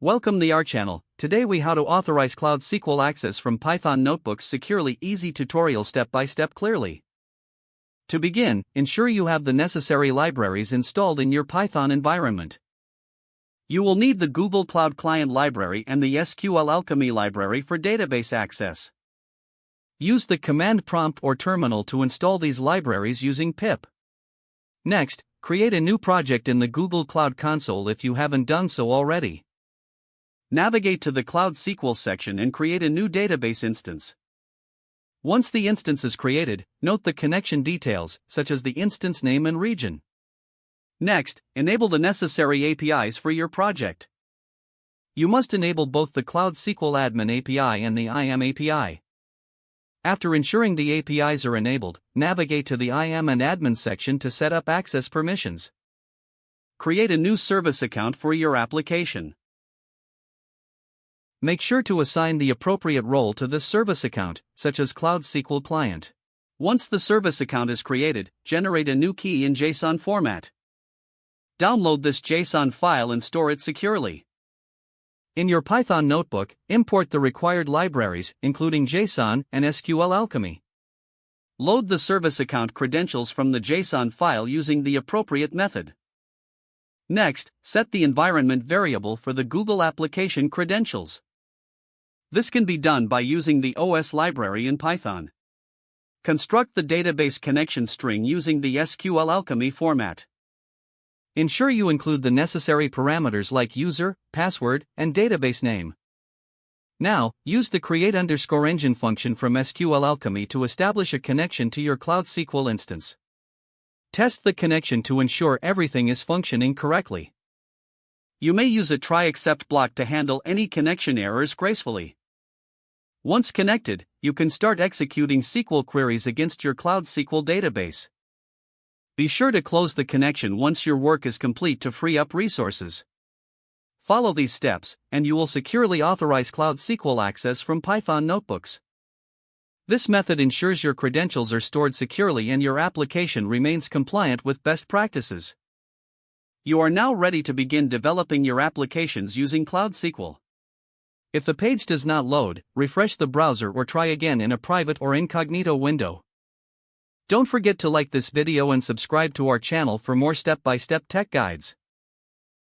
Welcome to our channel. Today we how to authorize Cloud SQL access from Python notebooks securely. Easy tutorial step by step clearly. To begin, ensure you have the necessary libraries installed in your Python environment. You will need the Google Cloud Client library and the SQL Alchemy library for database access. Use the command prompt or terminal to install these libraries using pip. Next, create a new project in the Google Cloud Console if you haven't done so already. Navigate to the Cloud SQL section and create a new database instance. Once the instance is created, note the connection details, such as the instance name and region. Next, enable the necessary APIs for your project. You must enable both the Cloud SQL Admin API and the IAM API. After ensuring the APIs are enabled, navigate to the IAM and Admin section to set up access permissions. Create a new service account for your application. Make sure to assign the appropriate role to this service account, such as Cloud SQL Client. Once the service account is created, generate a new key in JSON format. Download this JSON file and store it securely. In your Python notebook, import the required libraries, including JSON and SQL Alchemy. Load the service account credentials from the JSON file using the appropriate method. Next, set the environment variable for the Google application credentials. This can be done by using the OS library in Python. Construct the database connection string using the SQL Alchemy format. Ensure you include the necessary parameters like user, password, and database name. Now, use the create_engine function from SQL Alchemy to establish a connection to your Cloud SQL instance. Test the connection to ensure everything is functioning correctly. You may use a try except block to handle any connection errors gracefully. Once connected, you can start executing SQL queries against your Cloud SQL database. Be sure to close the connection once your work is complete to free up resources. Follow these steps, and you will securely authorize Cloud SQL access from Python notebooks. This method ensures your credentials are stored securely and your application remains compliant with best practices. You are now ready to begin developing your applications using Cloud SQL. If the page does not load, refresh the browser or try again in a private or incognito window. Don't forget to like this video and subscribe to our channel for more step-by-step tech guides.